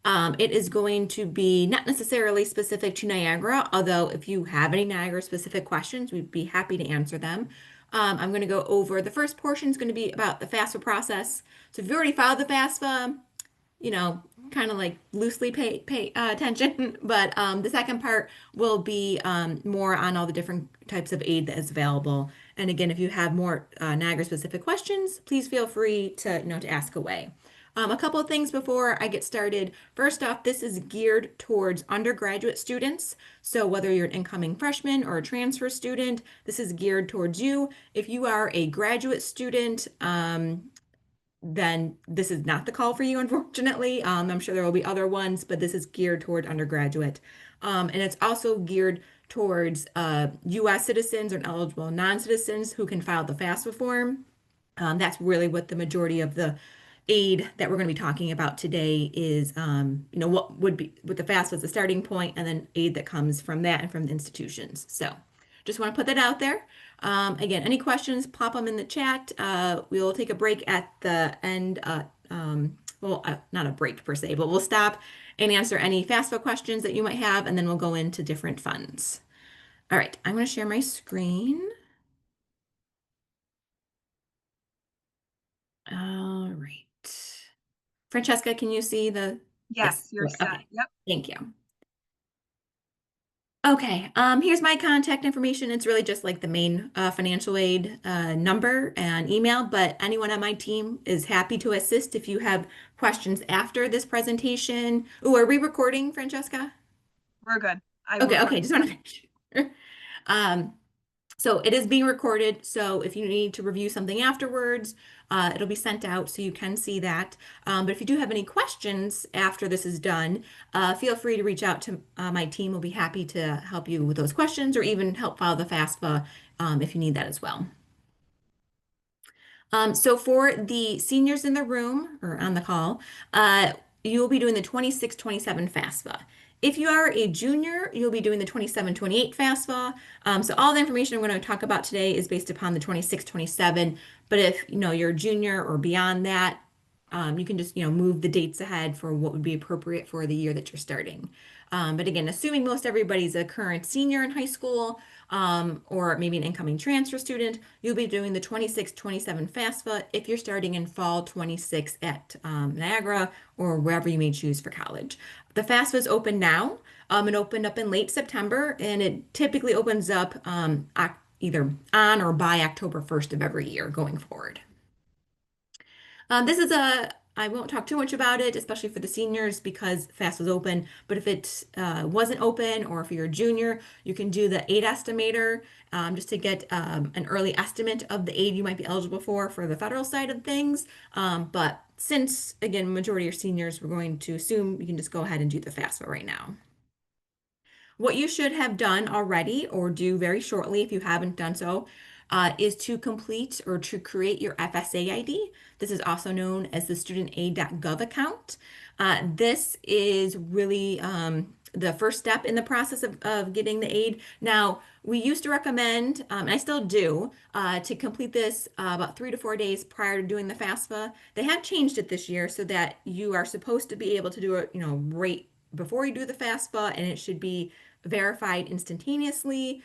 It is going to be not necessarily specific to Niagara, although if you have any Niagara specific questions, we'd be happy to answer them. I'm going to go over the first portion is going to be about the FAFSA process. So if you already filed the FAFSA, you know, kind of like loosely pay attention. But the second part will be more on all the different types of aid that is available. And again, if you have more Niagara specific questions, please feel free to, to ask away. A couple of things before I get started. First off, this is geared towards undergraduate students. So whether you're an incoming freshman or a transfer student, this is geared towards you. If you are a graduate student, then this is not the call for you, unfortunately. I'm sure there will be other ones, but this is geared toward undergraduate. And it's also geared towards US citizens or eligible non-citizens who can file the FAFSA form. That's really what the majority of the aid that we're going to be talking about today is, what would be with the FAFSA as the starting point, and then aid that comes from that and from the institutions. So just want to put that out there. Again, any questions, pop them in the chat. We'll take a break at the end. Not a break per se, but we'll stop and answer any FAFSA questions that you might have, and then we'll go into different funds. All right, I'm going to share my screen. All right. Francesca, can you see the? Yes. Yes, you're set. Okay. Yep. Thank you. Okay, here's my contact information. It's really just like the main financial aid number and email, but anyone on my team is happy to assist if you have questions after this presentation. Oh, are we recording, Francesca? We're good. I'm Okay, okay, recording. just want to make sure. Um, so it is being recorded. So if you need to review something afterwards, it'll be sent out so you can see that. But if you do have any questions after this is done, feel free to reach out to my team. We'll be happy to help you with those questions or even help file the FAFSA if you need that as well. So for the seniors in the room or on the call, you will be doing the 26-27 FAFSA. If you are a junior, you'll be doing the 27-28 FAFSA. So all the information I'm going to talk about today is based upon the 26-27. But if you're a junior or beyond that, you can just move the dates ahead for what would be appropriate for the year that you're starting. But again, assuming most everybody's a current senior in high school, or maybe an incoming transfer student, you'll be doing the 26-27 FAFSA if you're starting in fall 26 at Niagara or wherever you may choose for college. The FAFSA is open now. It opened up in late September, and it typically opens up either on or by October 1st of every year going forward. I won't talk too much about it, especially for the seniors because FAFSA was open. But if it wasn't open or if you're a junior, you can do the aid estimator just to get an early estimate of the aid you might be eligible for the federal side of things. But since, again, majority are seniors, we're going to assume you can just go ahead and do the FAFSA right now. What you should have done already or do very shortly if you haven't done so is to complete or to create your FSA ID. This is also known as the studentaid.gov account. This is really the first step in the process of getting the aid. Now, we used to recommend, and I still do, to complete this about 3 to 4 days prior to doing the FAFSA. They have changed it this year so that you are supposed to be able to do it, right before you do the FAFSA, and it should be verified instantaneously.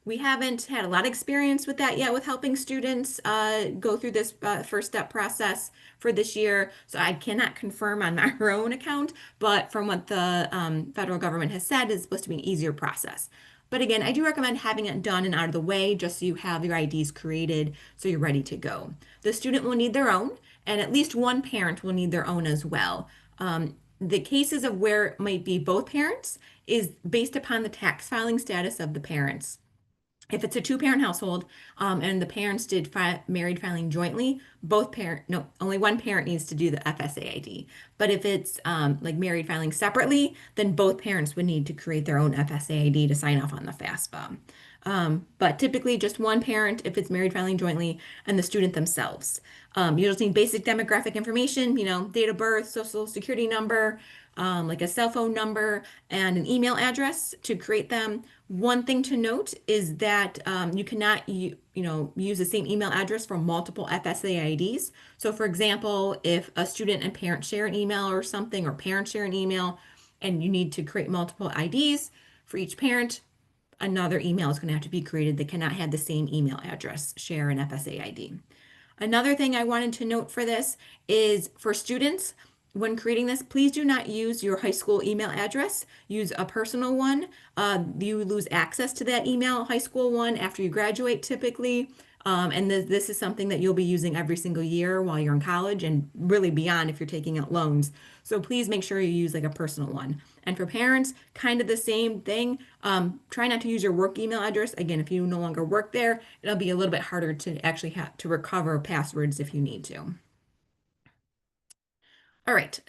We haven't had a lot of experience with that yet with helping students go through this first step process for this year. So I cannot confirm on my own account, but from what the federal government has said, it's supposed to be an easier process. But again, I do recommend having it done and out of the way just so you have your IDs created so you're ready to go. The student will need their own, and at least one parent will need their own as well. The cases of where it might be both parents is based upon the tax filing status of the parents. If it's a two-parent household, and the parents did married filing jointly, no, only one parent needs to do the FSA ID. But if it's like married filing separately, then both parents would need to create their own FSA ID to sign off on the FAFSA. But typically just one parent if it's married filing jointly and the student themselves. You just need basic demographic information, date of birth, social security number, like a cell phone number, and an email address to create them. One thing to note is that you cannot use the same email address for multiple FSA IDs. So for example, if a student and parent share an email or something, or parents share an email, and you need to create multiple IDs for each parent, another email is going to have to be created. They cannot have the same email address share an FSA ID. Another thing I wanted to note for this is for students, when creating this, please do not use your high school email address. Use a personal one. You lose access to that email, high school one, after you graduate typically. And this is something that you'll be using every single year while you're in college and really beyond if you're taking out loans. So please make sure you use like a personal one. And for parents, kind of the same thing. Try not to use your work email address. Again, if you no longer work there, it'll be a little bit harder to actually have to recover passwords if you need to. All right.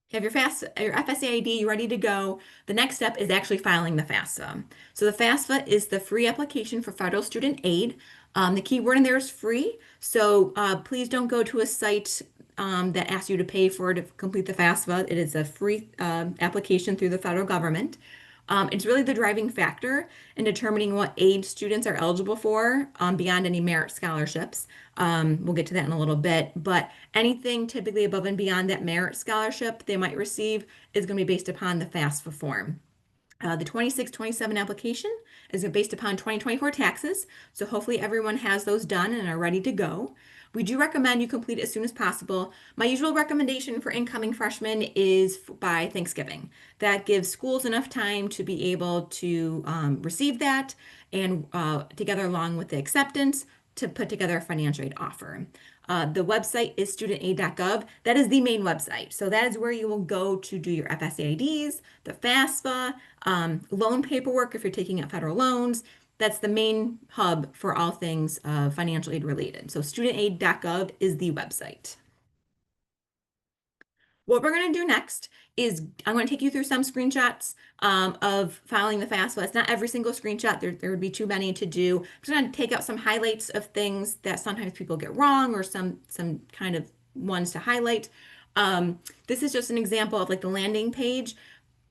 You have your FSA ID, you ready to go. The next step is actually filing the FAFSA. So the FAFSA is the free application for federal student aid. The key word in there is free. So please don't go to a site that asks you to pay for it to complete the FAFSA. It is a free application through the federal government. It's really the driving factor in determining what aid students are eligible for beyond any merit scholarships. We'll get to that in a little bit, but anything typically above and beyond that merit scholarship they might receive is going to be based upon the FAFSA form. The 26-27 application is based upon 2024 taxes, so hopefully everyone has those done and are ready to go. We do recommend you complete it as soon as possible. My usual recommendation for incoming freshmen is by Thanksgiving. That gives schools enough time to be able to receive that and together along with the acceptance to put together a financial aid offer. The website is studentaid.gov. That is the main website. So that is where you will go to do your FSAIDs, the FAFSA, loan paperwork if you're taking out federal loans. That's the main hub for all things financial aid related. So studentaid.gov is the website. What we're going to do next is I'm going to take you through some screenshots of filing the FAFSA. It's not every single screenshot. There would be too many to do. I'm just going to take out some highlights of things that sometimes people get wrong or some kind of ones to highlight. This is just an example of like the landing page.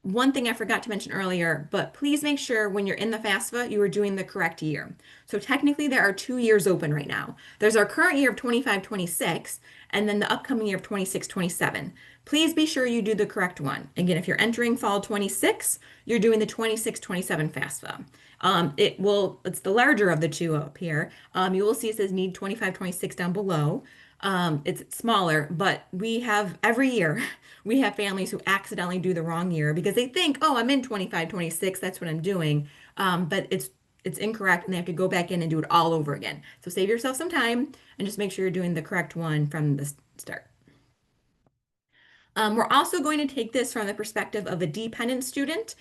One thing I forgot to mention earlier, but please make sure when you're in the FAFSA, you are doing the correct year. So technically there are 2 years open right now. There's our current year of 25-26 and then the upcoming year of 26-27. Please be sure you do the correct one. Again, if you're entering fall 26, you're doing the 26-27 FAFSA. It's the larger of the two up here. You will see it says need 25-26 down below. It's smaller, but we have every year we have families who accidentally do the wrong year because they think, oh, I'm in 25-26, that's what I'm doing. But it's incorrect and they have to go back in and do it all over again. So save yourself some time and just make sure you're doing the correct one from the start. We're also going to take this from the perspective of a dependent student.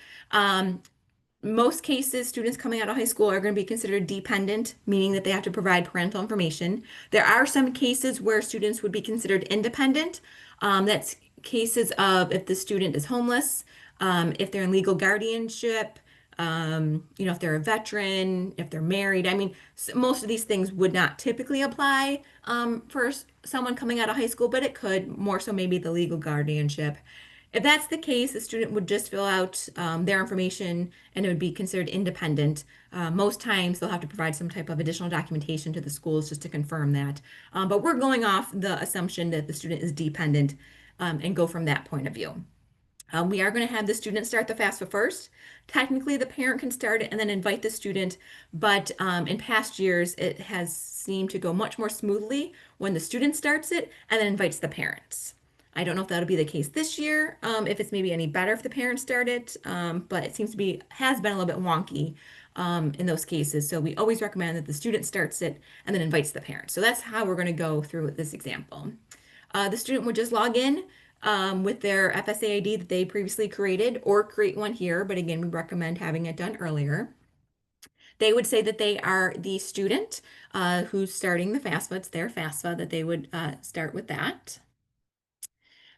Most cases, students coming out of high school are going to be considered dependent, meaning that they have to provide parental information. There are some cases where students would be considered independent. That's cases of if the student is homeless, if they're in legal guardianship, if they're a veteran, if they're married. I mean, most of these things would not typically apply for someone coming out of high school, but it could, more so maybe the legal guardianship. If that's the case, the student would just fill out their information and it would be considered independent. Most times they'll have to provide some type of additional documentation to the schools just to confirm that. But we're going off the assumption that the student is dependent and go from that point of view. We are going to have the student start the FAFSA first. Technically, the parent can start it and then invite the student, but in past years, it has seemed to go much more smoothly when the student starts it and then invites the parents. I don't know if that'll be the case this year, if it's maybe any better if the parents start it, but it has been a little bit wonky in those cases. So we always recommend that the student starts it and then invites the parents. So that's how we're going to go through this example. The student would just log in with their FSA ID that they previously created or create one here, but again, we recommend having it done earlier. They would say that they are the student who's starting the FAFSA. It's their FAFSA that they would start with that.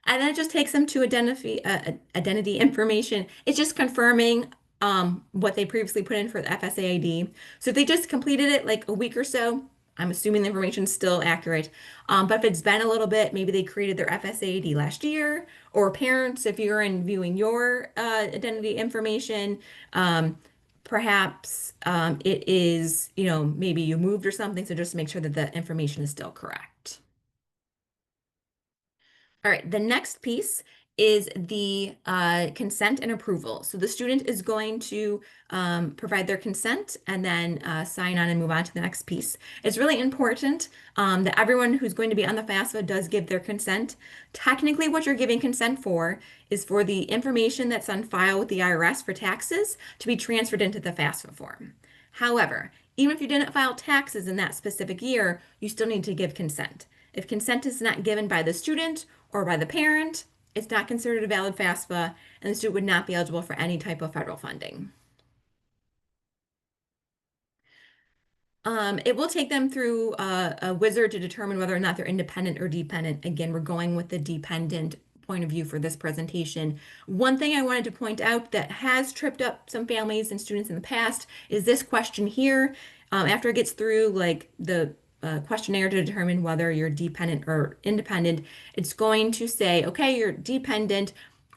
And then it just takes them to identity information. It's just confirming what they previously put in for the FSAID. So if they just completed it like a week or so, I'm assuming the information's still accurate. But if it's been a little bit, maybe they created their FSAID last year, or parents, if you're in viewing your identity information, perhaps it is, maybe you moved or something. So just to make sure that the information is still correct. All right, the next piece is the consent and approval. So the student is going to provide their consent and then sign on and move on to the next piece. It's really important that everyone who's going to be on the FAFSA does give their consent. Technically, what you're giving consent for is for the information that's on file with the IRS for taxes to be transferred into the FAFSA form. However, even if you didn't file taxes in that specific year, you still need to give consent. If consent is not given by the student or by the parent, it's not considered a valid FAFSA, and the student would not be eligible for any type of federal funding. It will take them through a wizard to determine whether or not they're independent or dependent. Again, we're going with the dependent point of view for this presentation. One thing I wanted to point out that has tripped up some families and students in the past is this question here. After it gets through like the questionnaire to determine whether you're dependent or independent, it's going to say, okay, you're dependent.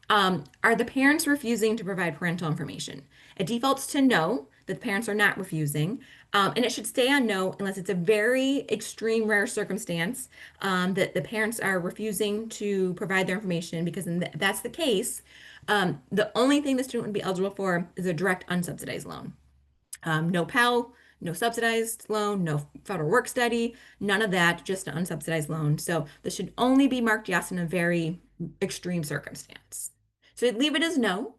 Are the parents refusing to provide parental information? It defaults to no, that the parents are not refusing. And it should stay on no unless it's a very extreme, rare circumstance that the parents are refusing to provide their information, because if that's the case, the only thing the student would be eligible for is a direct unsubsidized loan. No Pell, no subsidized loan, no federal work study, none of that, just an unsubsidized loan. So this should only be marked yes in a very extreme circumstance. So they leave it as no.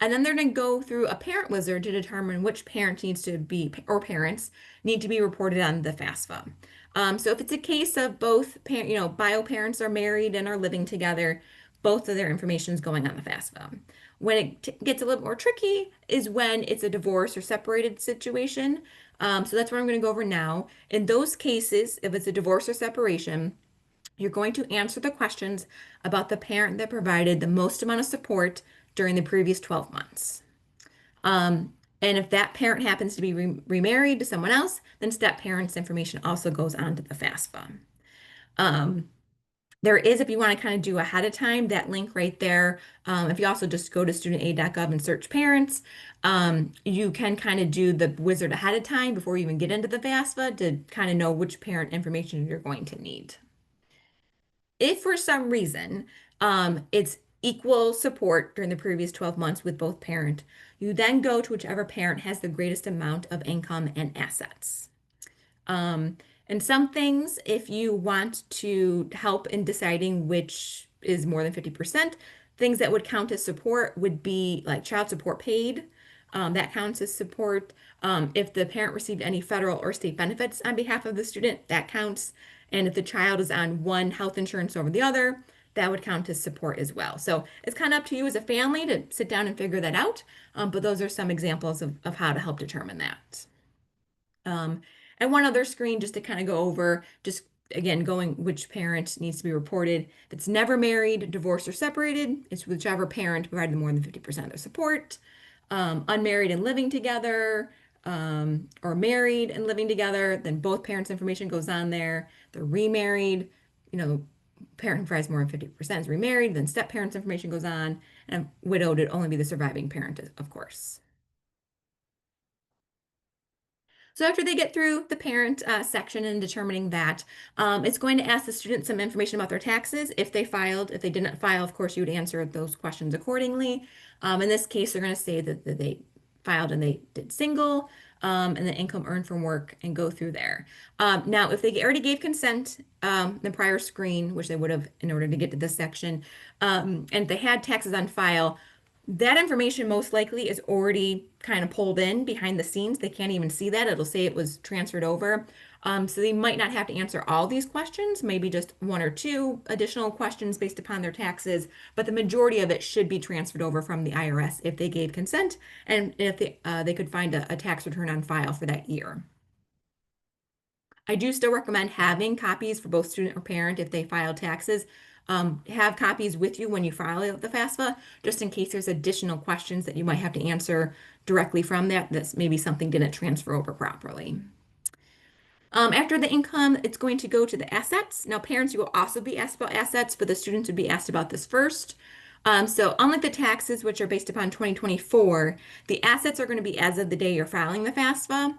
And then they're going to go through a parent wizard to determine which parent needs to be, or parents need to be reported on the FAFSA. So if it's a case of both bio parents are married and are living together, both of their information is going on the FAFSA. When it gets a little more tricky is when it's a divorce or separated situation. So that's what I'm going to go over now. In those cases, if it's a divorce or separation, you're going to answer the questions about the parent that provided the most amount of support during the previous 12 months. And if that parent happens to be remarried to someone else, then step parents' information also goes on to the FAFSA. There is, if you want to kind of do ahead of time, that link right there. If you also just go to studentaid.gov and search parents, you can kind of do the wizard ahead of time before you even get into the FAFSA to kind of know which parent information you're going to need. If for some reason it's equal support during the previous 12 months with both parent, you then go to whichever parent has the greatest amount of income and assets. And some things, if you want to help in deciding which is more than 50%, things that would count as support would be like child support paid. That counts as support. If the parent received any federal or state benefits on behalf of the student, that counts. And if the child is on one health insurance over the other, that would count as support as well. So it's kind of up to you as a family to sit down and figure that out. But those are some examples of how to help determine that. And one other screen just to kind of go over, just again, going which parent needs to be reported. If it's never married, divorced, or separated, it's whichever parent provided more than 50% of their support. Unmarried and living together, or married and living together, then both parents' information goes on there. They're remarried, parent who provides more than 50% is remarried, then step parents' information goes on, and widowed would only be the surviving parent, of course. So after they get through the parent section and determining that, it's going to ask the student some information about their taxes, if they filed. If they didn't file, of course, you would answer those questions accordingly. In this case, they're going to say that they filed and they did single, and the income earned from work, and go through there. Now, if they already gave consent, the prior screen, which they would have in order to get to this section, and if they had taxes on file, that information most likely is already kind of pulled in behind the scenes. They can't even see that. It'll say it was transferred over. So they might not have to answer all these questions, maybe just one or two additional questions based upon their taxes, but the majority of it should be transferred over from the IRS if they gave consent and if they could find a tax return on file for that year. I do still recommend having copies for both student or parent if they file taxes. have copies with you when you file the FAFSA, just in case there's additional questions that you might have to answer directly from that. That's maybe something didn't transfer over properly. After the income, it's going to go to the assets. Now, parents, you will also be asked about assets, but the students would be asked about this first. So unlike the taxes, which are based upon 2024, the assets are going to be as of the day you're filing the FAFSA.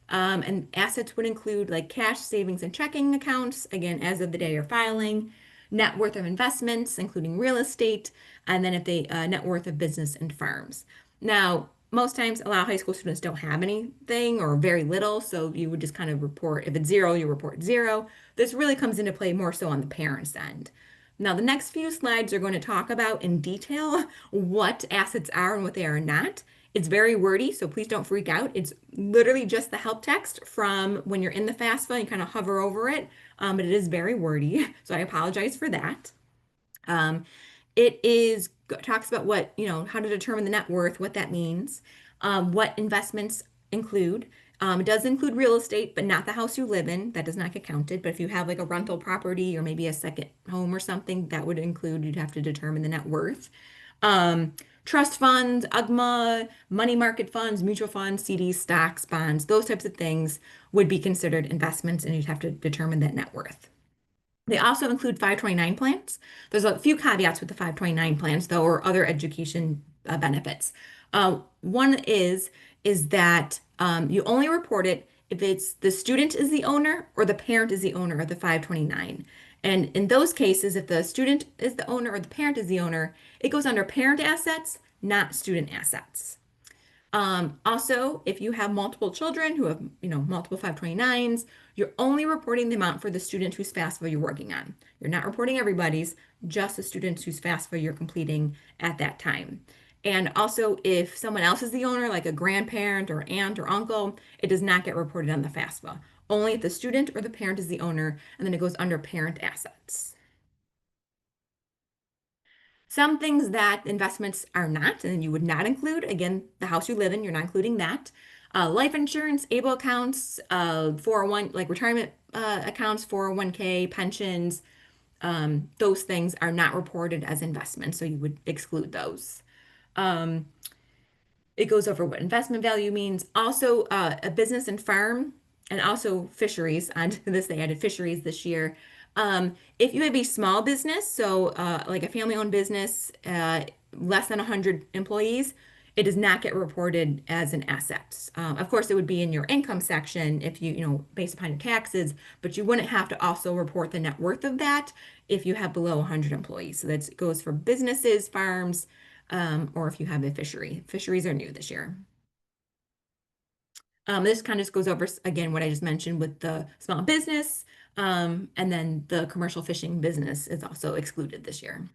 And assets would include like cash, savings, and checking accounts, again, as of the day you're filing, net worth of investments, including real estate, and then if they net worth of business and farms. Now, most times, a lot of high school students don't have anything or very little, so you would just kind of report, if it's zero, you report zero. This really comes into play more so on the parents' end. Now, the next few slides are going to talk about in detail what assets are and what they are not. It's very wordy, so please don't freak out. It's literally just the help text from when you're in the FAFSA, you kind of hover over it, but it is very wordy, so I apologize for that. Um, it is talks about what, how to determine the net worth, what that means, what investments include. It does include real estate, but not the house you live in. That does not get counted. But if you have like a rental property or maybe a second home or something, that would include, you'd have to determine the net worth. Um, Trust funds, UGMA, money market funds, mutual funds, CDs, stocks, bonds, those types of things would be considered investments, and you'd have to determine that net worth. They also include 529 plans. There's a few caveats with the 529 plans, though, or other education benefits. One is that you only report it if it's the student is the owner or the parent is the owner of the 529. And in those cases, if the student is the owner or the parent is the owner, it goes under parent assets, not student assets. Also, if you have multiple children who have, multiple 529s, you're only reporting the amount for the student whose FAFSA you're working on. You're not reporting everybody's, just the students whose FAFSA you're completing at that time. And also, if someone else is the owner, like a grandparent or aunt or uncle, it does not get reported on the FAFSA. Only if the student or the parent is the owner, and then it goes under parent assets. Some things that investments are not, and you would not include, again, the house you live in, you're not including that. Life insurance, ABLE accounts, 401, like retirement accounts, 401k, pensions, those things are not reported as investments, so you would exclude those. Um, it goes over what investment value means. Also, a business and farm, and also fisheries. Onto this, they added fisheries this year. If you have a small business, so like a family-owned business, less than 100 employees, it does not get reported as an asset. Of course, it would be in your income section if based upon your taxes, but you wouldn't have to also report the net worth of that if you have below 100 employees. So that goes for businesses, farms, or if you have a fishery. Fisheries are new this year. This kind of just goes over, again, what I just mentioned with the small business, and then the commercial fishing business is also excluded this year.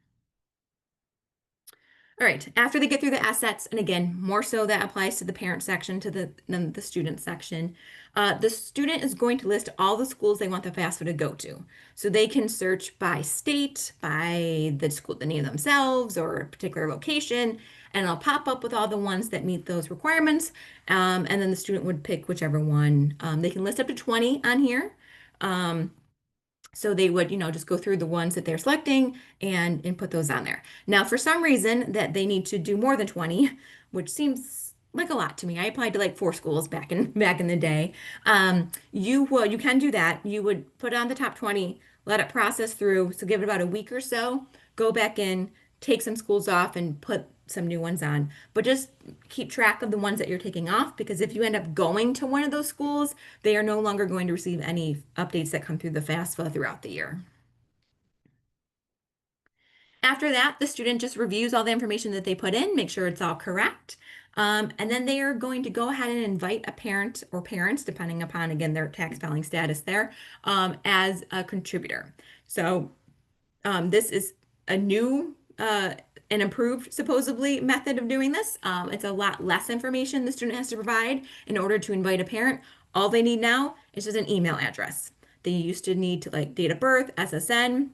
All right, after they get through the assets, and again, more so that applies to the parent section than the student section, the student is going to list all the schools they want the FAFSA to go to. So they can search by state, by the school, the name themselves, or a particular location, and it'll pop up with all the ones that meet those requirements. And then the student would pick whichever one. They can list up to 20 on here. So they would, just go through the ones that they're selecting and put those on there. Now, for some reason that they need to do more than 20, which seems like a lot to me. I applied to like 4 schools back in the day. You can do that. You would put on the top 20, let it process through. So give it about a week or so, go back in, take some schools off and put some new ones on. But just keep track of the ones that you're taking off, because if you end up going to one of those schools, they are no longer going to receive any updates that come through the FAFSA throughout the year. After that, the student just reviews all the information that they put in, make sure it's all correct. And then they are going to go ahead and invite a parent or parents, depending upon, again, their tax filing status there, as a contributor. So this is a new and improved, supposedly, method of doing this. It's a lot less information the student has to provide in order to invite a parent. All they need now is just an email address. They used to need to like date of birth, SSN.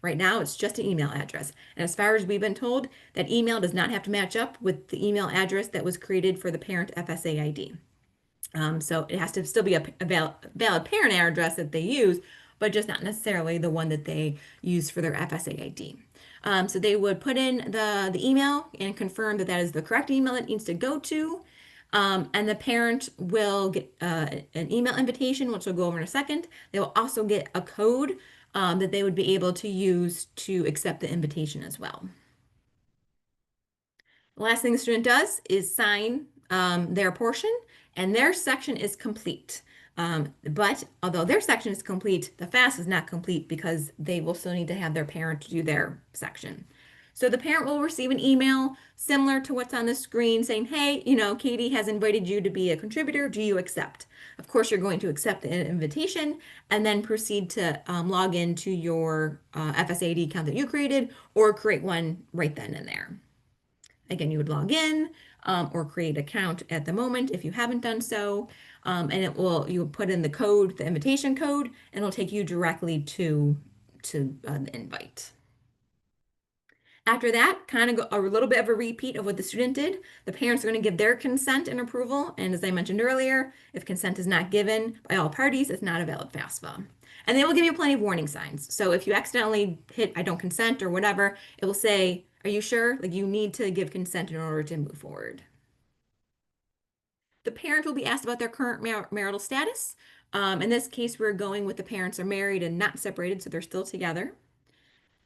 Right now, it's just an email address. And as far as we've been told, that email does not have to match up with the email address that was created for the parent FSA ID. So it has to still be a valid parent address that they use, but just not necessarily the one that they use for their FSA ID. So they would put in the email and confirm that that is the correct email it needs to go to. And the parent will get an email invitation, which we'll go over in a second. They will also get a code that they would be able to use to accept the invitation as well. The last thing the student does is sign their portion, and their section is complete. But although their section is complete, the FAFSA is not complete because they will still need to have their parent do their section. So the parent will receive an email similar to what's on the screen saying, hey, Katie has invited you to be a contributor. Do you accept? Of course, you're going to accept the invitation and then proceed to log into your FSAD account that you created or create one right then and there. Again, you would log in or create an account at the moment if you haven't done so. And you will put in the code, the invitation code, and it'll take you directly to the invite. After that, kind of a little bit of a repeat of what the student did. The parents are going to give their consent and approval. And as I mentioned earlier, if consent is not given by all parties, it's not a valid FAFSA. And they will give you plenty of warning signs. So if you accidentally hit I don't consent or whatever, it will say, are you sure? Like you need to give consent in order to move forward. The parent will be asked about their current marital status. In this case, we're going with the parents are married and not separated, so they're still together.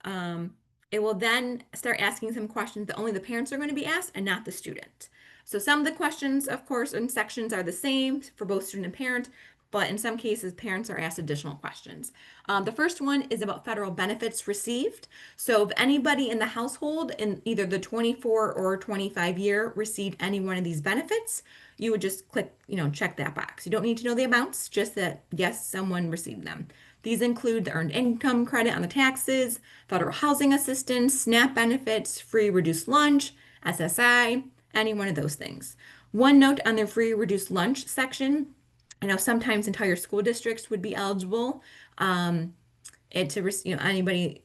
Um, it will then start asking some questions that only the parents are going to be asked and not the student. So some of the questions, of course, in sections are the same for both student and parent, but in some cases, parents are asked additional questions. The first one is about federal benefits received. So if anybody in the household in either the 24 or 25 year received any one of these benefits, you would just click, check that box. You don't need to know the amounts, just that yes, someone received them. These include the earned income credit on the taxes, federal housing assistance, SNAP benefits, free reduced lunch, SSI, any one of those things. One note on the free reduced lunch section, I know sometimes entire school districts would be eligible. Anybody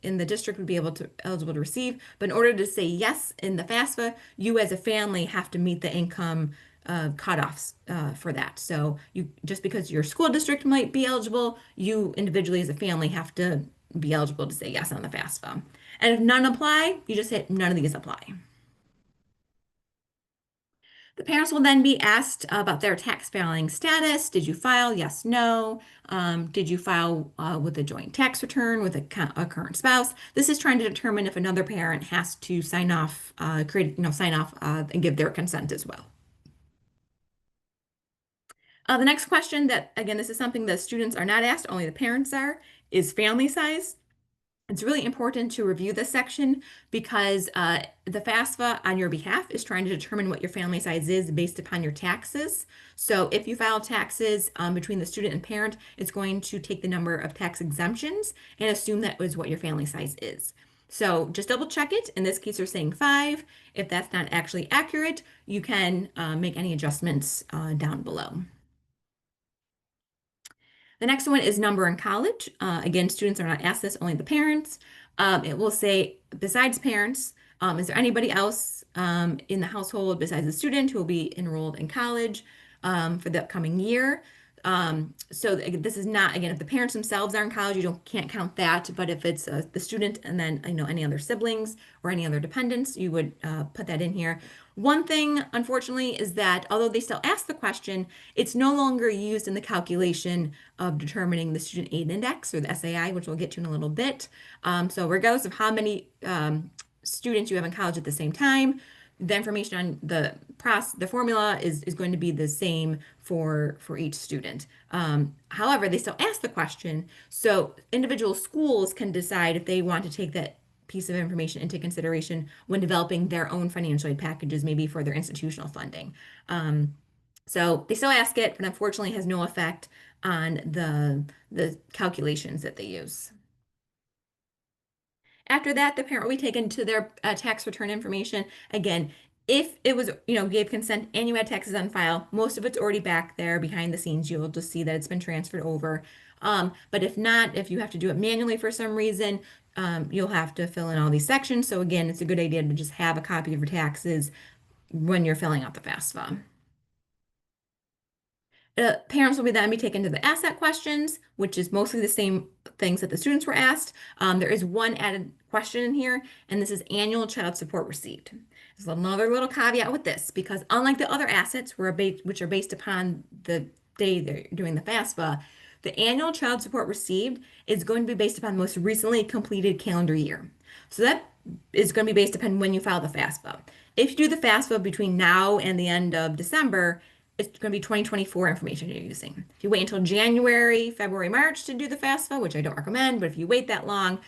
in the district would be eligible to receive. But in order to say yes in the FAFSA, you as a family have to meet the income cutoffs for that. So just because your school district might be eligible, you individually as a family have to be eligible to say yes on the FAFSA. And if none apply, you just hit none of these apply. The parents will then be asked about their tax filing status. Did you file? Yes, no. Did you file with a joint tax return with a current spouse? This is trying to determine if another parent has to sign off, and give their consent as well. The next question that, again, this is something that students are not asked, only the parents are, is family size. It's really important to review this section because the FAFSA on your behalf is trying to determine what your family size is based upon your taxes. So if you file taxes between the student and parent, it's going to take the number of tax exemptions and assume that is what your family size is. So just double check it. In this case, they're saying 5. If that's not actually accurate, you can make any adjustments down below. The next one is number in college. Again, students are not asked this, only the parents. It will say, besides parents, is there anybody else in the household besides the student who will be enrolled in college for the upcoming year? This is not, again, if the parents themselves are in college, can't count that. But if it's the student and then any other siblings or any other dependents, you would put that in here. One thing, unfortunately, is that although they still ask the question, it's no longer used in the calculation of determining the student aid index or the SAI, which we'll get to in a little bit. So regardless of how many students you have in college at the same time, the information on the formula is going to be the same for each student. However, they still ask the question, so individual schools can decide if they want to take that piece of information into consideration when developing their own financial aid packages, maybe for their institutional funding. So they still ask it, but unfortunately has no effect on the calculations that they use. After that, the parent will be taken to their tax return information. Again, if it was, gave consent and you had taxes on file, most of it's already back there behind the scenes. You'll just see that it's been transferred over. But if not, if you have to do it manually for some reason, you'll have to fill in all these sections. So again, it's a good idea to just have a copy of your taxes when you're filling out the FAFSA. Parents will be then be taken to the asset questions, which is mostly the same things that the students were asked. There is one added question in here, and this is annual child support received. There's another little caveat with this because unlike the other assets, which are based upon the day they're doing the FAFSA, the annual child support received is going to be based upon the most recently completed calendar year. So that is going to be based upon when you file the FAFSA. If you do the FAFSA between now and the end of December, it's going to be 2024 information you're using. If you wait until January, February, March to do the FAFSA, which I don't recommend, but if you wait that long,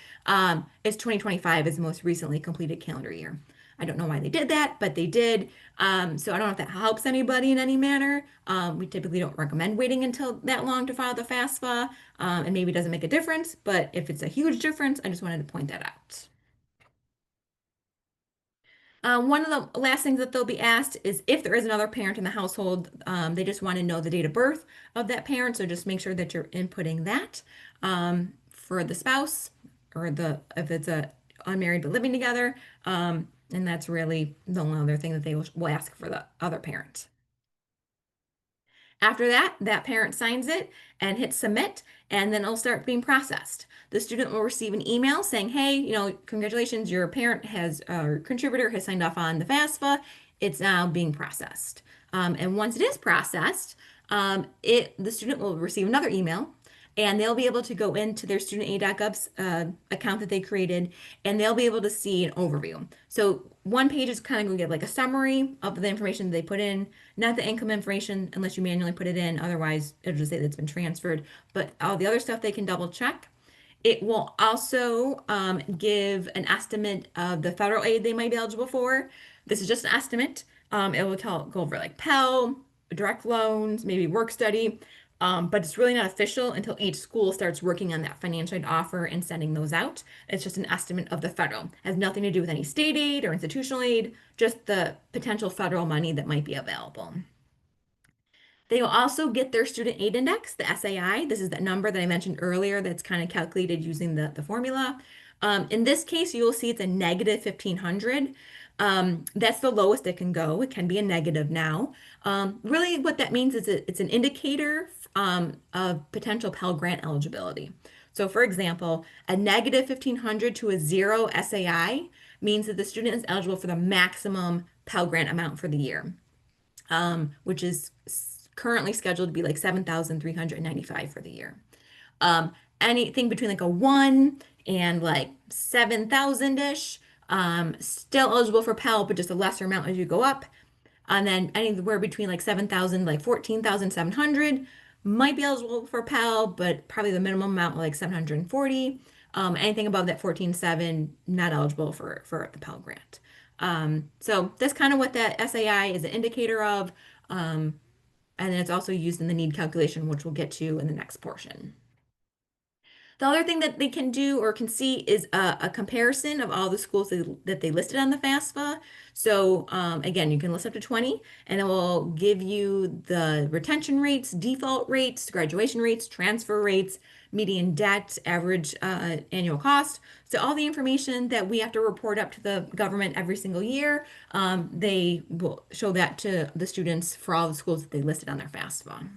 it's 2025 is the most recently completed calendar year. I don't know why they did that, but they did. So I don't know if that helps anybody in any manner. We typically don't recommend waiting until that long to file the FAFSA, and maybe it doesn't make a difference, but if it's a huge difference, I just wanted to point that out. One of the last things that they'll be asked is if there is another parent in the household, they just want to know the date of birth of that parent. So just make sure that you're inputting that for the spouse or if it's a unmarried but living together. And that's really the only other thing that they will ask for the other parent. After that, that parent signs it and hits submit, and then it'll start being processed. The student will receive an email saying, hey, congratulations, your parent has, or contributor has signed off on the FAFSA. It's now being processed. And once it is processed, the student will receive another email and they'll be able to go into their studentaid.gov's account that they created, and they'll be able to see an overview. So one page is kind of going to get like a summary of the information they put in, not the income information unless you manually put it in. Otherwise, it'll just say that it's been transferred. But all the other stuff they can double check. It will also give an estimate of the federal aid they might be eligible for. This is just an estimate. It will go over like Pell, direct loans, maybe work study, but it's really not official until each school starts working on that financial aid offer and sending those out. It's just an estimate of the federal. It has nothing to do with any state aid or institutional aid, just the potential federal money that might be available. They will also get their student aid index, the SAI. This is that number that I mentioned earlier that's kind of calculated using the formula. In this case, you will see it's a negative 1,500. That's the lowest it can go. It can be a negative now. Really, what that means is it's an indicator of potential Pell Grant eligibility. So, for example, a negative 1,500 to a zero SAI means that the student is eligible for the maximum Pell Grant amount for the year, which is currently scheduled to be like 7,395 for the year. Um, Anything between like a 1 and like 7,000-ish, still eligible for Pell, but just a lesser amount as you go up. And then anywhere between like 7,000, like 14,700 might be eligible for Pell, but probably the minimum amount like 740. Anything above that 14,700 not eligible for the Pell Grant. So that's kind of what that SAI is an indicator of. And then it's also used in the need calculation, which we'll get to in the next portion. The other thing that they can do or can see is a comparison of all the schools that they listed on the FAFSA. So again, you can list up to 20 and it will give you the retention rates, default rates, graduation rates, transfer rates, median debt, average annual cost. So all the information that we have to report up to the government every single year, they will show that to the students for all the schools that they listed on their FAFSA.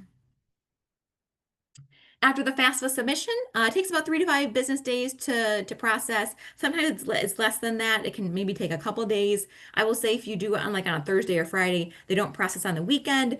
After the FAFSA submission, it takes about 3 to 5 business days to process. Sometimes it's less than that. It can maybe take a couple days. I will say if you do it on a Thursday or Friday, they don't process on the weekend.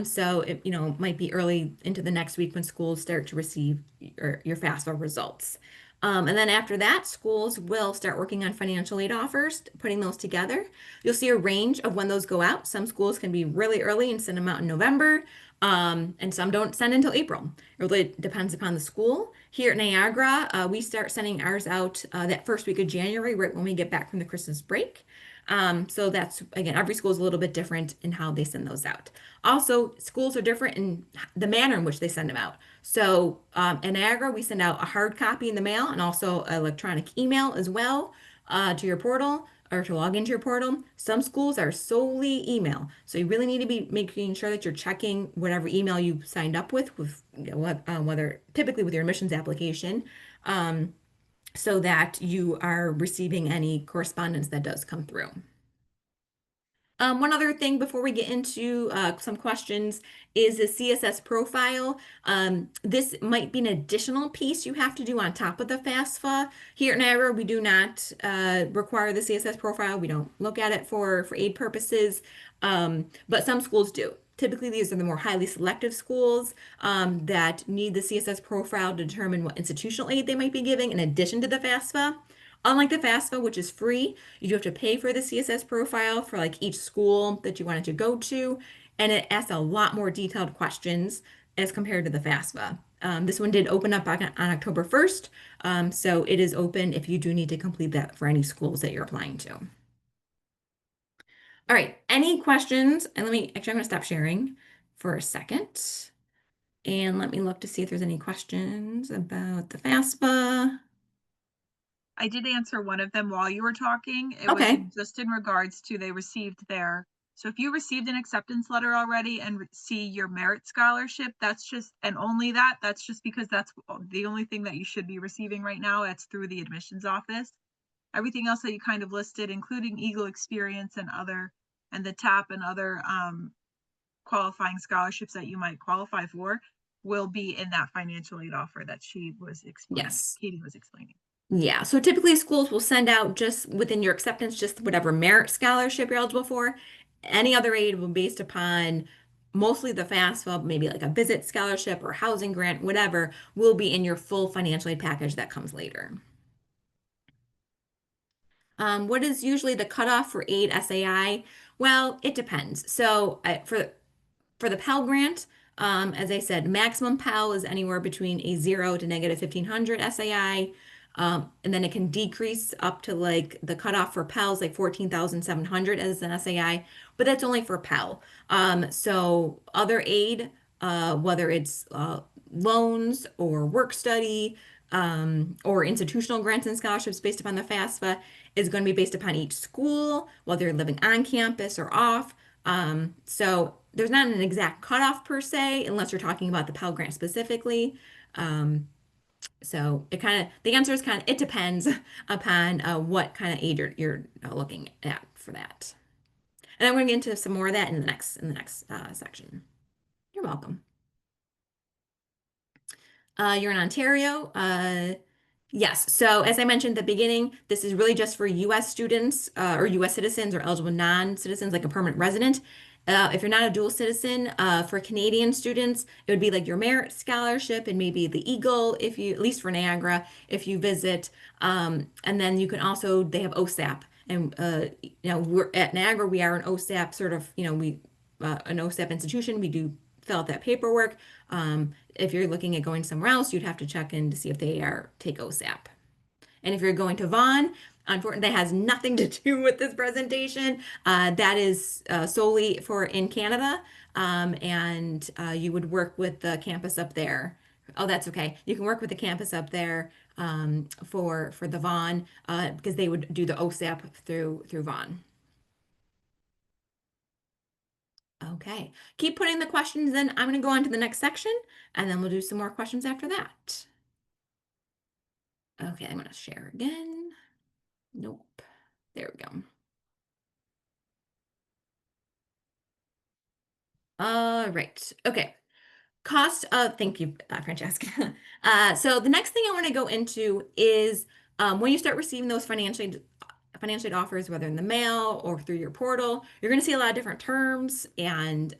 So it might be early into the next week when schools start to receive your FAFSA results. And then after that, schools will start working on financial aid offers, putting those together. You'll see a range of when those go out. Some schools can be really early and send them out in November, and some don't send until April. It really depends upon the school. Here at Niagara, we start sending ours out that first week of January, right when we get back from the Christmas break. So that's, again, every school is a little bit different in how they send those out. Also, schools are different in the manner in which they send them out. So in Niagara, we send out a hard copy in the mail and also electronic email as well to your portal or to log into your portal. Some schools are solely email. So you really need to be making sure that you're checking whatever email you signed up with whether typically with your admissions application, so that you are receiving any correspondence that does come through. One other thing before we get into some questions is the CSS profile. This might be an additional piece you have to do on top of the FAFSA. Here at Niagara, we do not require the CSS profile. We don't look at it for aid purposes, but some schools do. Typically, these are the more highly selective schools that need the CSS profile to determine what institutional aid they might be giving in addition to the FAFSA. Unlike the FAFSA, which is free, you do have to pay for the CSS profile for like each school that you wanted to go to, and it asks a lot more detailed questions as compared to the FAFSA. This one did open up on October 1st, so it is open if you do need to complete that for any schools that you're applying to. All right, any questions? And I'm going to stop sharing for a second. And let me look to see if there's any questions about the FAFSA. I did answer one of them while you were talking. It was Okay. just in regards to they received their, so if you received an acceptance letter already and see your merit scholarship, that's just, and only that, that's just because that's the only thing that you should be receiving right now. That's through the admissions office. Everything else that you kind of listed, including Eagle experience and other, and the TAP and other qualifying scholarships that you might qualify for, will be in that financial aid offer that she was explaining, Yes. Katie was explaining. Yeah, so typically schools will send out just within your acceptance, just whatever merit scholarship you're eligible for. Any other aid will be based upon mostly the FAFSA, maybe like a visit scholarship or housing grant, whatever, will be in your full financial aid package that comes later. What is usually the cutoff for aid SAI? Well, it depends. So for the Pell Grant, as I said, maximum Pell is anywhere between a 0 to negative 1500 SAI. And then it can decrease up to like the cutoff for Pell's like 14,700 as an SAI, but that's only for Pell. So other aid, whether it's loans or work study, or institutional grants and scholarships based upon the FAFSA, is going to be based upon each school, whether you're living on campus or off. So there's not an exact cutoff per se, unless you're talking about the Pell Grant specifically. So the answer is it depends upon what kind of aid you're looking at for that. And I'm going to get into some more of that in the next section. You're welcome. You're in Ontario. Yes. So as I mentioned at the beginning, this is really just for U.S. students or U.S. citizens or eligible non-citizens, like a permanent resident. If you're not a dual citizen, for Canadian students, it would be like your merit scholarship and maybe the Eagle, if you, at least for Niagara, if you visit. And then you can also, they have OSAP. And, we're at Niagara, we are an OSAP sort of, an OSAP institution. We do fill out that paperwork. If you're looking at going somewhere else, you'd have to check in to see if they take OSAP. And if you're going to Vaughan, unfortunately, that has nothing to do with this presentation. That is solely for in Canada, and you would work with the campus up there. Oh, that's okay. You can work with the campus up there for the Vaughan because they would do the OSAP through Vaughan. Okay. Keep putting the questions in. I'm going to go on to the next section, and then we'll do some more questions after that. Okay, I'm going to share again. Nope. There we go. All right. Okay. Thank you, Francesca. So the next thing I want to go into is when you start receiving those financial aid offers, whether in the mail or through your portal, you're going to see a lot of different terms and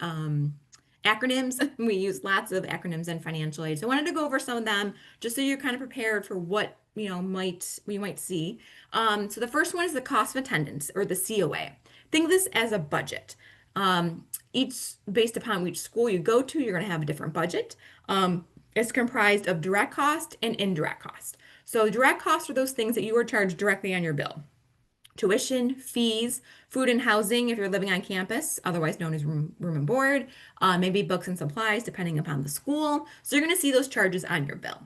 acronyms. We use lots of acronyms in financial aid. So I wanted to go over some of them just so you're kind of prepared for what we might see. So the first one is the cost of attendance or the COA. Think of this as a budget. Each based upon which school you go to, you're going to have a different budget. It's comprised of direct cost and indirect cost. So direct costs are those things that you are charged directly on your bill. Tuition, fees, food and housing if you're living on campus, otherwise known as room and board, maybe books and supplies depending upon the school. So you're going to see those charges on your bill.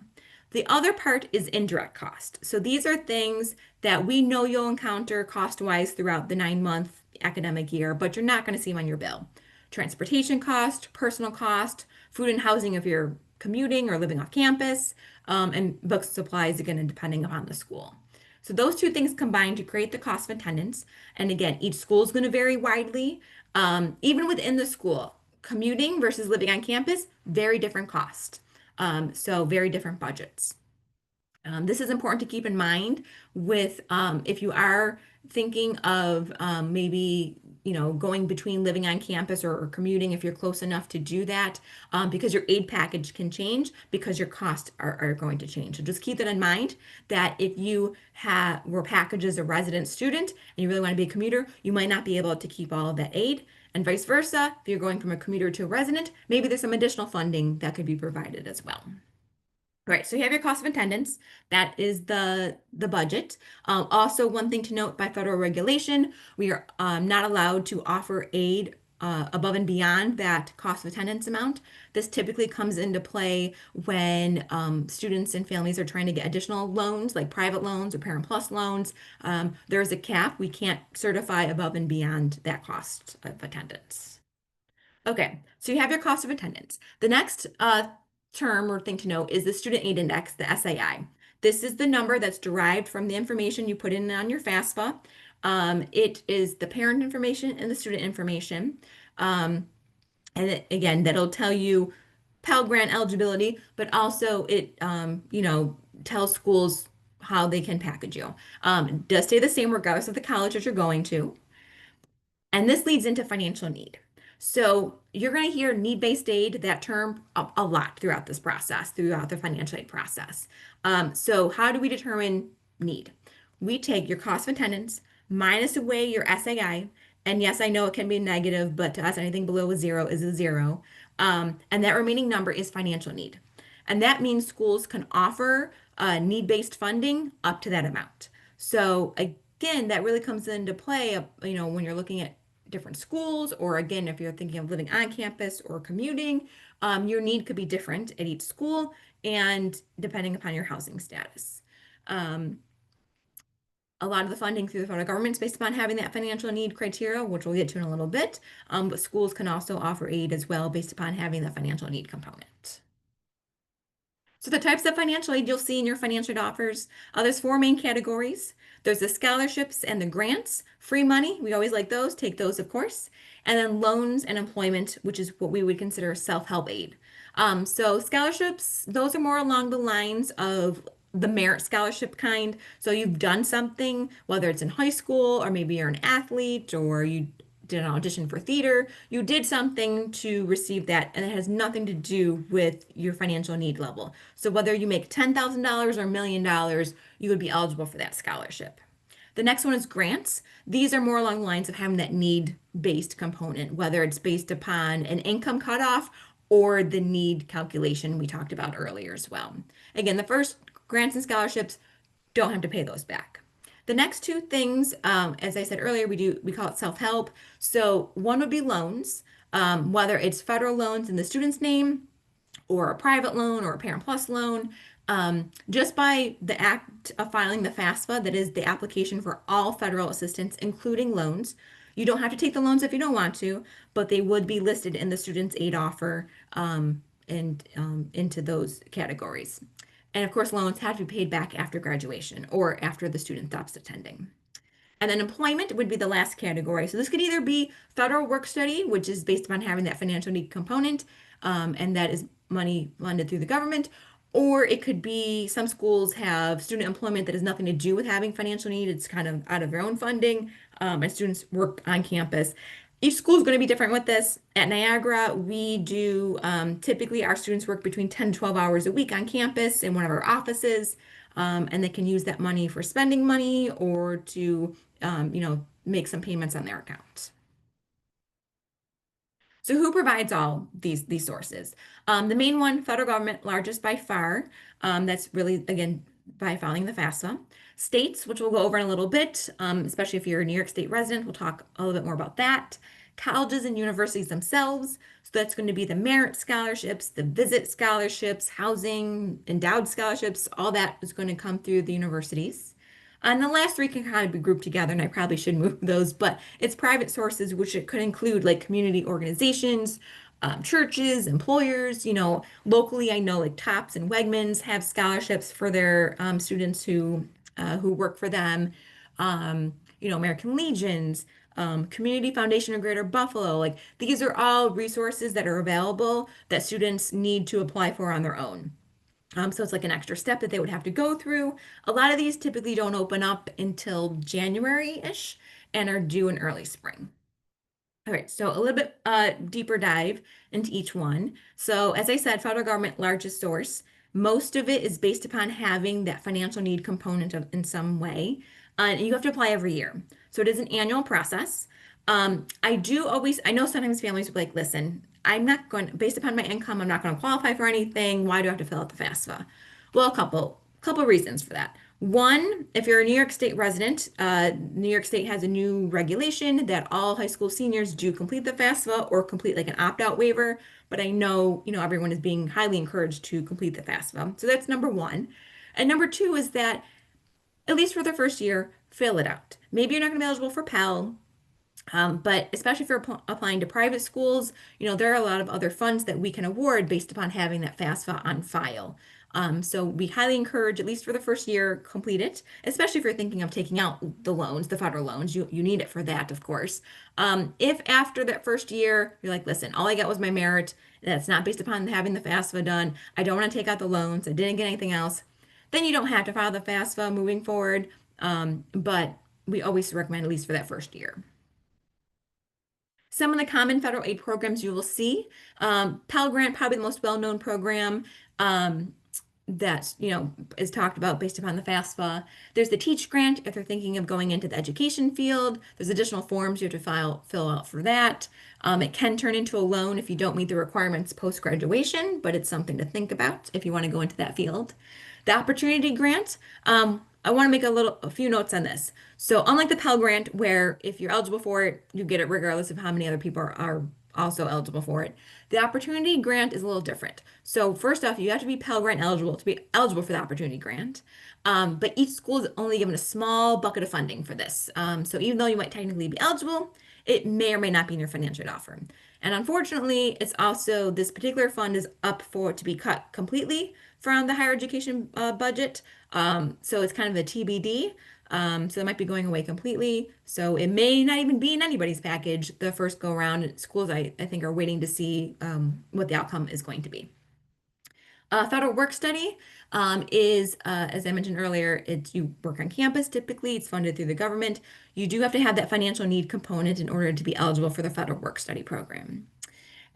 The other part is indirect cost. So these are things that we know you'll encounter cost-wise throughout the 9-month academic year, but you're not going to see them on your bill. Transportation cost, personal cost, food and housing if you're commuting or living off campus, and books and supplies, again, depending upon the school. So those two things combine to create the cost of attendance. And again, each school is going to vary widely. Even within the school, commuting versus living on campus, very different cost. So very different budgets. This is important to keep in mind with if you are thinking of maybe going between living on campus or commuting if you're close enough to do that because your aid package can change because your costs are going to change. So just keep that in mind that if you were packaged as a resident student and you really want to be a commuter, you might not be able to keep all of that aid. And vice versa, if you're going from a commuter to a resident, maybe there's some additional funding that could be provided as well. Right, so you have your cost of attendance. That is the budget. Also, one thing to note by federal regulation, we are not allowed to offer aid above and beyond that cost of attendance amount. This typically comes into play when students and families are trying to get additional loans, like private loans or Parent Plus loans. There's a cap. We can't certify above and beyond that cost of attendance. Okay, so you have your cost of attendance. The next term or thing to note is the student aid index, the SAI. This is the number that's derived from the information you put in on your FAFSA. It is the parent information and the student information. Again, that'll tell you Pell Grant eligibility, but also it, tells schools how they can package you. It does stay the same regardless of the college that you're going to. And this leads into financial need. So you're going to hear need-based aid, that term, a lot throughout this process, throughout the financial aid process. So how do we determine need? We take your cost of attendance, minus away your SAI, and yes, I know it can be negative, but to us, anything below a zero is a zero. And that remaining number is financial need. And that means schools can offer need-based funding up to that amount. So again, that really comes into play, when you're looking at different schools, or again, if you're thinking of living on campus or commuting, your need could be different at each school and depending upon your housing status. A lot of the funding through the federal government is based upon having that financial need criteria, which we'll get to in a little bit. But schools can also offer aid as well based upon having the financial need component. So the types of financial aid you'll see in your financial aid offers, there's four main categories. There's the scholarships and the grants, free money, we always like those, take those of course, and then loans and employment, which is what we would consider self-help aid. So scholarships, those are more along the lines of the merit scholarship kind. So you've done something, whether it's in high school or maybe you're an athlete or you did an audition for theater, you did something to receive that, and it has nothing to do with your financial need level. So whether you make $10,000 or $1,000,000, you would be eligible for that scholarship. The next one is grants. These are more along the lines of having that need-based component, whether it's based upon an income cutoff or the need calculation we talked about earlier as well. Again, the first grants and scholarships don't have to pay those back. The next two things, as I said earlier, we call it self-help. So one would be loans, whether it's federal loans in the student's name or a private loan or a Parent Plus loan. Just by the act of filing the FAFSA, that is the application for all federal assistance, including loans. You don't have to take the loans if you don't want to, but they would be listed in the student's aid offer and into those categories. And of course, loans have to be paid back after graduation or after the student stops attending. And then employment would be the last category. So this could either be federal work study, which is based upon having that financial need component, and that is money funded through the government, or it could be some schools have student employment that has nothing to do with having financial need. It's kind of out of their own funding, and students work on campus. Each school is going to be different with this. At Niagara, we do typically our students work between 10 to 12 hours a week on campus in one of our offices, and they can use that money for spending money or to, make some payments on their account. So who provides all these sources? The main one, federal government, largest by far. That's really, again, by filing the FAFSA. States, which we'll go over in a little bit, especially if you're a New York State resident, we'll talk a little bit more about that. Colleges and universities themselves. So that's going to be the merit scholarships, the visit scholarships, housing, endowed scholarships, all that is going to come through the universities. And the last three can kind of be grouped together, and I probably should move those, but it's private sources, which it could include like community organizations, churches, employers. Locally, I know like Tops and Wegmans have scholarships for their students who who work for them, American Legions, Community Foundation of Greater Buffalo. Like these are all resources that are available that students need to apply for on their own. So it's like an extra step that they would have to go through. A lot of these typically don't open up until January-ish and are due in early spring. All right, so a little bit deeper dive into each one. So as I said, federal government largest source. Most of it is based upon having that financial need component of in some way. And you have to apply every year. So it is an annual process. I know sometimes families will be like, listen, I'm not going, based upon my income, I'm not going to qualify for anything. Why do I have to fill out the FAFSA? Well, a couple reasons for that. One, if you're a New York State resident, New York State has a new regulation that all high school seniors do complete the FAFSA or complete like an opt-out waiver. But I know, everyone is being highly encouraged to complete the FAFSA. So that's number one. And number two is that, at least for the first year, fill it out. Maybe you're not going to be eligible for Pell, but especially if you're applying to private schools, there are a lot of other funds that we can award based upon having that FAFSA on file. So we highly encourage, at least for the first year, complete it, especially if you're thinking of taking out the loans, the federal loans. You need it for that, of course. If after that first year, you're like, listen, all I got was my merit, that's not based upon having the FAFSA done, I don't want to take out the loans, I didn't get anything else, then you don't have to file the FAFSA moving forward. But we always recommend at least for that first year. Some of the common federal aid programs you will see, Pell Grant, probably the most well-known program that is talked about based upon the FAFSA. There's the Teach Grant if they're thinking of going into the education field. There's additional forms you have to fill out for that. It can turn into a loan if you don't meet the requirements post-graduation, but it's something to think about if you want to go into that field. The Opportunity Grant, I want to make a few notes on this. So unlike the Pell Grant, where if you're eligible for it, you get it regardless of how many other people are also eligible for it. The Opportunity Grant is a little different. So first off, you have to be Pell Grant eligible to be eligible for the Opportunity Grant. But each school is only given a small bucket of funding for this. So even though you might technically be eligible, it may or may not be in your financial aid offer. And unfortunately, it's also this particular fund is up for it to be cut completely from the higher education budget. So it's kind of a TBD. So it might be going away completely. So it may not even be in anybody's package the first go around. Schools, I think, are waiting to see what the outcome is going to be. Federal work study is, as I mentioned earlier, you work on campus typically. It's funded through the government. You do have to have that financial need component in order to be eligible for the federal work study program.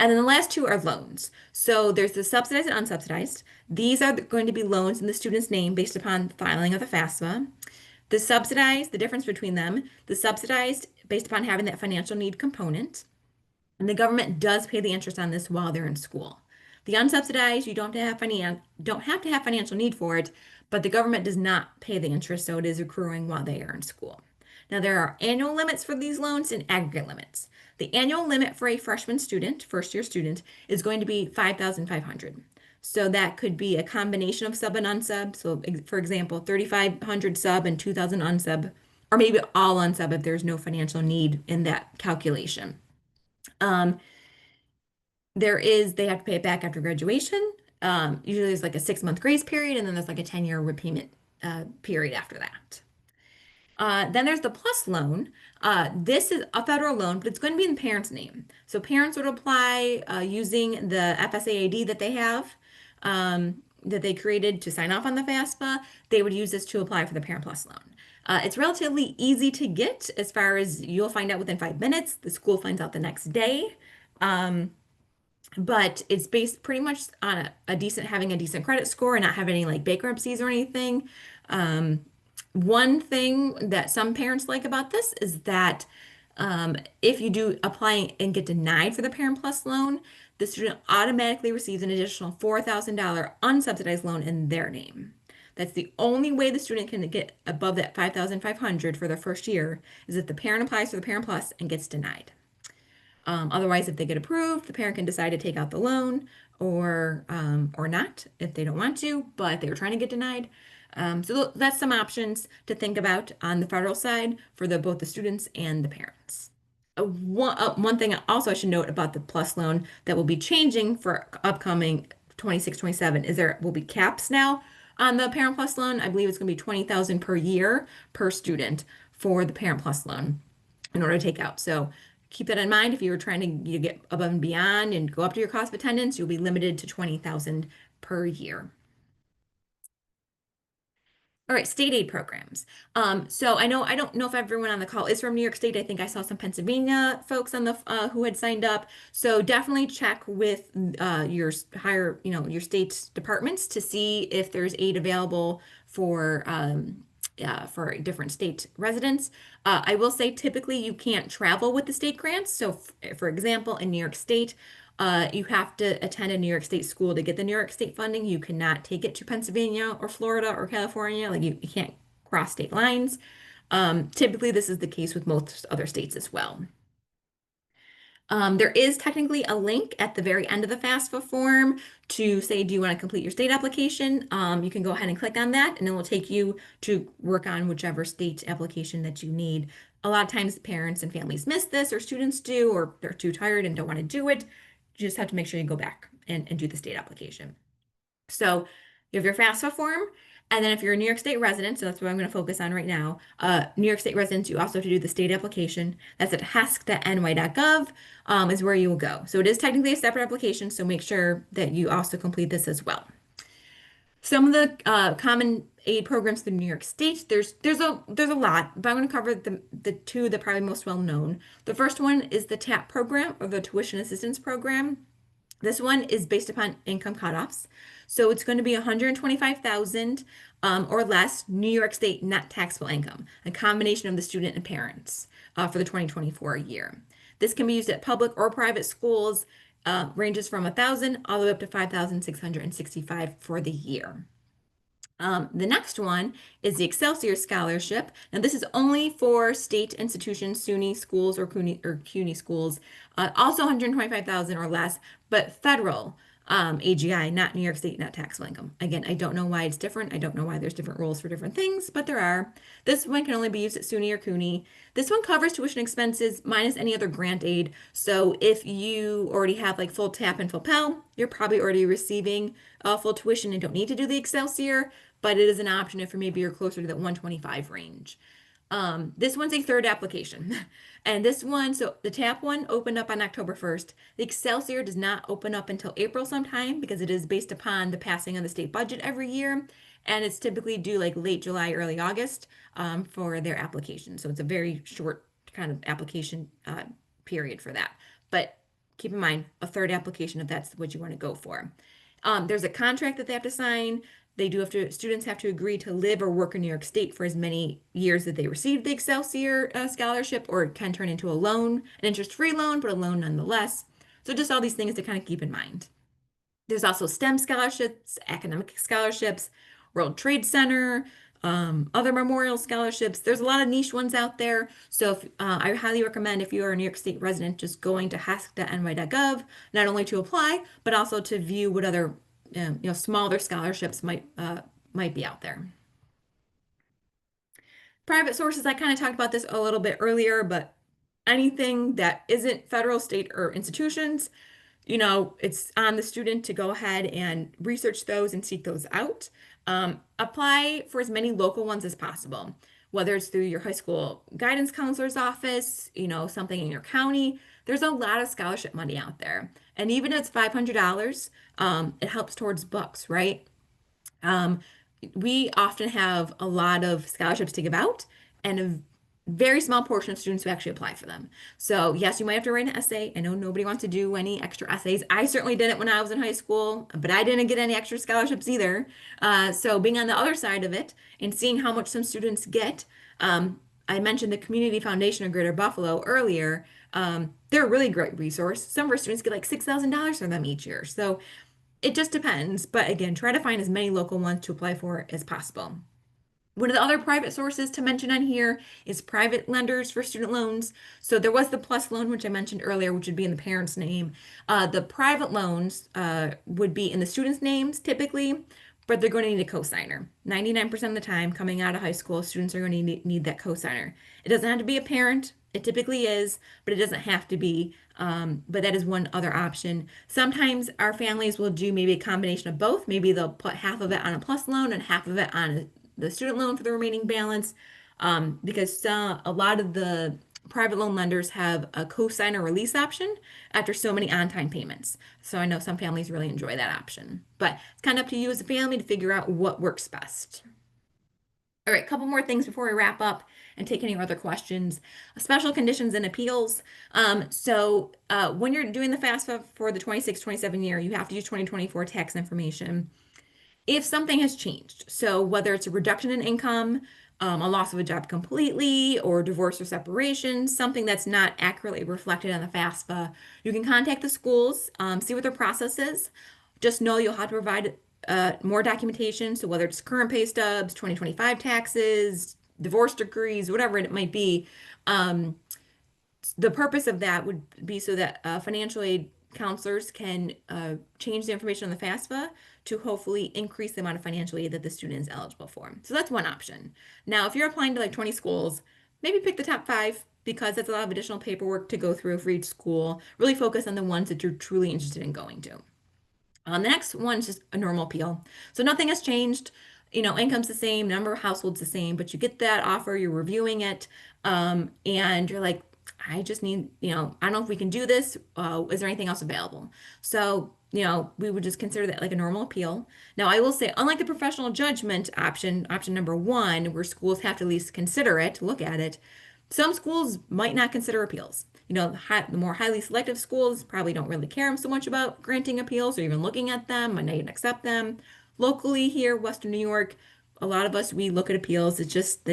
And then the last two are loans. So there's the subsidized and unsubsidized. These are going to be loans in the student's name based upon filing of the FAFSA. The subsidized, the difference between them, the subsidized based upon having that financial need component. And the government does pay the interest on this while they're in school. The unsubsidized, you don't have to have financial need for it, but the government does not pay the interest, so it is accruing while they are in school. Now, there are annual limits for these loans and aggregate limits. The annual limit for a freshman student, first year student, is going to be $5,500. So that could be a combination of sub and unsub. So for example, 3,500 sub and 2,000 unsub, or maybe all unsub if there's no financial need in that calculation. They have to pay it back after graduation. Usually there's like a 6-month grace period, and then there's like a 10-year repayment period after that. Then there's the PLUS loan. This is a federal loan, but it's going to be in the parent's name. So parents would apply using the FSAAD that they have, that they created to sign off on the FAFSA. They would use this to apply for the Parent Plus loan. It's relatively easy to get as far as you'll find out within 5 minutes. The school finds out the next day. But it's based pretty much on having a decent credit score and not having any like bankruptcies or anything. One thing that some parents like about this is that if you do apply and get denied for the Parent Plus loan, the student automatically receives an additional $4,000 unsubsidized loan in their name. That's the only way the student can get above that $5,500 for their first year is if the parent applies for the Parent Plus and gets denied. Otherwise, if they get approved, the parent can decide to take out the loan or not if they don't want to, but they were trying to get denied. So that's some options to think about on the federal side for both the students and the parents. One thing also I should note about the PLUS loan that will be changing for upcoming 26, 27 is there will be caps now On the Parent Plus loan, I believe it's going to be 20,000 per year per student for the Parent Plus loan in order to take out. So keep that in mind. If you were trying to get above and beyond and go up to your cost of attendance, you'll be limited to 20,000 per year. All right, state aid programs. So I don't know if everyone on the call is from New York State. I think I saw some Pennsylvania folks on the who had signed up. So definitely check with your higher, your state departments to see if there's aid available for different state residents. I will say typically you can't travel with the state grants. So, for example, in New York State, you have to attend a New York State school to get the New York State funding. You cannot take it to Pennsylvania or Florida or California. Like you can't cross state lines. Typically, this is the case with most other states as well. There is technically a link at the very end of the FAFSA form to say, do you want to complete your state application? You can go ahead and click on that, and it will take you to work on whichever state application that you need. A lot of times, parents and families miss this, or students do, or they're too tired and don't want to do it. You just have to make sure you go back and do the state application. So you have your FAFSA form. And then if you're a New York State resident, so that's what I'm going to focus on right now, New York State residents, you also have to do the state application. That's at hask.ny.gov is where you will go. So it is technically a separate application, so make sure that you also complete this as well. Some of the common aid programs through New York State, there's a lot, but I'm going to cover the two that are probably most well known. The first one is the TAP program, or the Tuition Assistance Program. This one is based upon income cutoffs. So it's going to be 125,000 or less New York State net taxable income, a combination of the student and parents for the 2024 year. This can be used at public or private schools, ranges from 1,000 all the way up to 5,665 for the year. The next one is the Excelsior Scholarship. Now, this is only for state institutions, SUNY schools or CUNY schools, also 125,000 or less, but federal AGI, not New York State net taxable income. Again, I don't know why it's different. I don't know why there's different rules for different things, but there are. This one can only be used at SUNY or CUNY. This one covers tuition expenses minus any other grant aid. So if you already have like full TAP and full Pell, you're probably already receiving full tuition and don't need to do the Excelsior, but it is an option if maybe you're closer to that 125 range. This one's a third application. And this one, so the TAP one opened up on October 1st. The Excelsior does not open up until April sometime because it is based upon the passing of the state budget every year. And it's typically due like late July, early August for their application. So it's a very short kind of application period for that. But keep in mind, a third application if that's what you want to go for. There's a contract that they have to sign. Students have to agree to live or work in New York State for as many years that they received the Excelsior scholarship, or it can turn into a loan, an interest-free loan, but a loan nonetheless. So just all these things to kind of keep in mind. There's also STEM scholarships, academic scholarships, World Trade Center, other memorial scholarships. There's a lot of niche ones out there. So I highly recommend, if you are a New York State resident, just going to hask.ny.gov, not only to apply, but also to view what other smaller scholarships might be out there. Private sources, I kind of talked about this a little bit earlier, but anything that isn't federal, state, or institutions, it's on the student to go ahead and research those and seek those out. Apply for as many local ones as possible, whether it's through your high school guidance counselor's office, something in your county. There's a lot of scholarship money out there. And even if it's $500, it helps towards books, right? We often have a lot of scholarships to give out and a very small portion of students who actually apply for them. So yes, you might have to write an essay. I know nobody wants to do any extra essays. I certainly didn't when I was in high school, but I didn't get any extra scholarships either. So being on the other side of it and seeing how much some students get, I mentioned the Community Foundation of Greater Buffalo earlier. They're a really great resource. Some of our students get like $6,000 from them each year. So it just depends. But again, try to find as many local ones to apply for as possible. One of the other private sources to mention on here is private lenders for student loans. So there was the PLUS loan, which I mentioned earlier, which would be in the parent's name. The private loans would be in the students' names typically, but they're going to need a cosigner. 99% of the time coming out of high school, students are going to need that cosigner. It doesn't have to be a parent. It typically is, but it doesn't have to be. But that is one other option. Sometimes our families will do maybe a combination of both. Maybe they'll put half of it on a plus loan and half of it on the student loan for the remaining balance. Because a lot of the private loan lenders have a co-sign or release option after so many on-time payments. So I know some families really enjoy that option. But it's kind of up to you as a family to figure out what works best. All right, a couple more things before we wrap up and take any other questions. Special conditions and appeals. When you're doing the FAFSA for the 26-27 year, you have to use 2024 tax information. If something has changed, so whether it's a reduction in income, a loss of a job completely, or divorce or separation, something that's not accurately reflected on the FAFSA, you can contact the schools, see what their process is. Just know you'll have to provide more documentation. So whether it's current pay stubs, 2025 taxes, divorce decrees, whatever it might be, um, the purpose of that would be so that financial aid counselors can change the information on the FAFSA to hopefully increase the amount of financial aid that the student is eligible for. So that's one option. Now, if you're applying to like 20 schools, maybe pick the top five because that's a lot of additional paperwork to go through for each school. Really focus on the ones that you're truly interested in going to. The next one's just a normal appeal. So nothing has changed. Income's the same, number of households the same, but you get that offer, you're reviewing it, and you're like, I just need, I don't know if we can do this. Is there anything else available? So, we would just consider that like a normal appeal. Now, I will say, unlike the professional judgment option number one, where schools have to at least consider it, look at it, some schools might not consider appeals. The more highly selective schools probably don't really care so much about granting appeals or even looking at them, might not even accept them. Locally here, Western New York, a lot of us, we look at appeals. It's just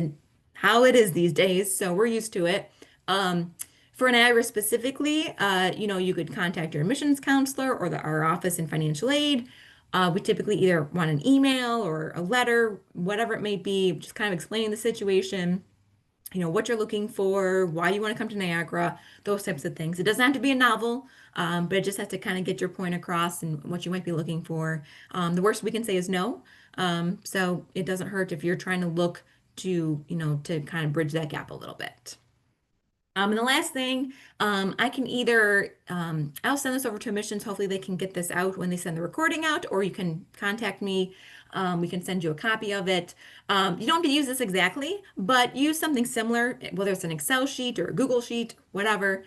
how it is these days, so we're used to it. Um, for Niagara specifically, you could contact your admissions counselor or our office in financial aid. We typically either want an email or a letter, whatever it may be, just kind of explaining the situation, what you're looking for, why you want to come to Niagara, those types of things. It doesn't have to be a novel, but it just has to kind of get your point across and what you might be looking for. The worst we can say is no. So it doesn't hurt if you're trying to look to kind of bridge that gap a little bit. And the last thing, I can either, I'll send this over to admissions. Hopefully they can get this out when they send the recording out, or you can contact me. We can send you a copy of it. You don't have to use this exactly, but use something similar, whether it's an Excel sheet or a Google sheet, whatever.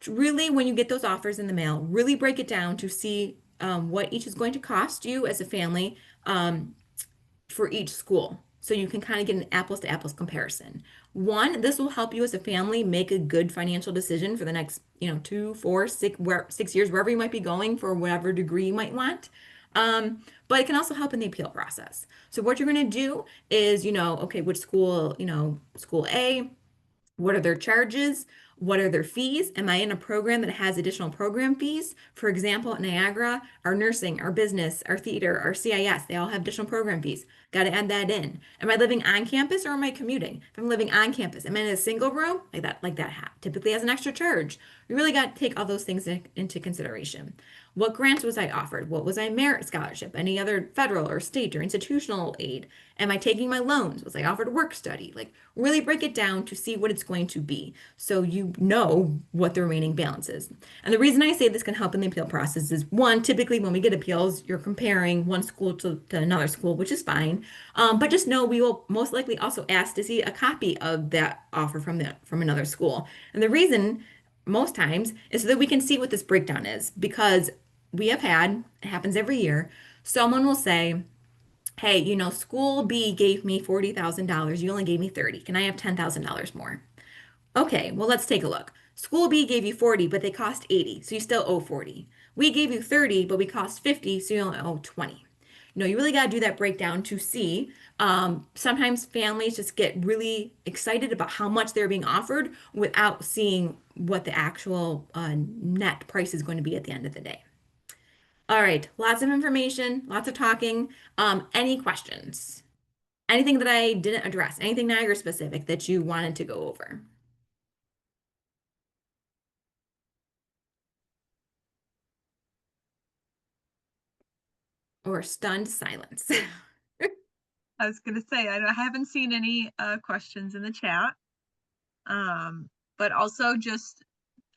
Really, when you get those offers in the mail, really break it down to see what each is going to cost you as a family. For each school. So you can kind of get an apples to apples comparison. One, this will help you as a family make a good financial decision for the next, 2, 4, 6 years, wherever you might be going for whatever degree you might want. But it can also help in the appeal process. So what you're going to do is, okay, which school, school A, what are their charges? What are their fees? Am I in a program that has additional program fees? For example, at Niagara, our nursing, our business, our theater, our CIS, they all have additional program fees. Got to add that in. Am I living on campus or am I commuting? If I'm living on campus, am I in a single room? Like that typically has an extra charge. You really got to take all those things into consideration. What grants was I offered? What was I merit scholarship? Any other federal or state or institutional aid? Am I taking my loans? Was I offered work study? Like really break it down to see what it's going to be so you know what the remaining balance is. And the reason I say this can help in the appeal process is one, typically when we get appeals, you're comparing one school to another school, which is fine. But just know we will most likely also ask to see a copy of that offer from another school. And the reason most times is so that we can see what this breakdown is because we have had, it happens every year, someone will say, hey, school B gave me $40,000. You only gave me 30. Can I have $10,000 more? Okay, well, let's take a look. School B gave you 40, but they cost 80, so you still owe 40. We gave you 30, but we cost 50, so you only owe 20. You really got to do that breakdown to see. Sometimes families just get really excited about how much they're being offered without seeing what the actual net price is going to be at the end of the day. All right, lots of information, lots of talking. Any questions? Anything that I didn't address? Anything Niagara specific that you wanted to go over? Or stunned silence? I was gonna say, I haven't seen any questions in the chat. But also just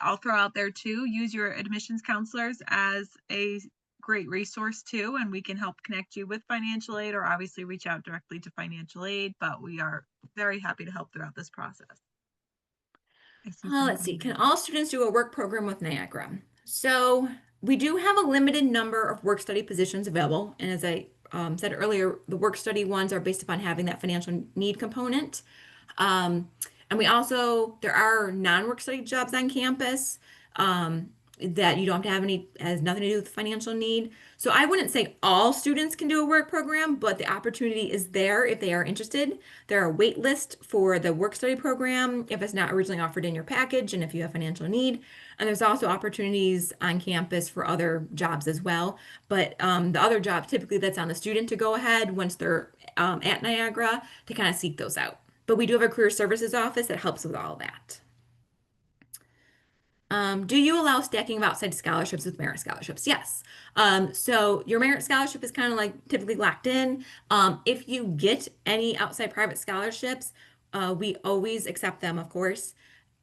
I'll throw out there too, use your admissions counselors as a great resource too, and we can help connect you with financial aid or obviously reach out directly to financial aid, but we are very happy to help throughout this process. I see Let's something see. in Can there. all students do a work program with Niagara? So we do have a limited number of work study positions available. And as I said earlier, the work study ones are based upon having that financial need component. Um, and we also, there are non-work study jobs on campus that you don't have to have any, has nothing to do with financial need. So I wouldn't say all students can do a work program, but the opportunity is there if they are interested. There are wait lists for the work study program if it's not originally offered in your package and if you have financial need. And there's also opportunities on campus for other jobs as well. But the other job typically that's on the student to go ahead once they're at Niagara to kind of seek those out. But we do have a career services office that helps with all that. Do you allow stacking of outside scholarships with merit scholarships? Yes. So your merit scholarship is kind of like typically locked in. If you get any outside private scholarships, we always accept them, of course.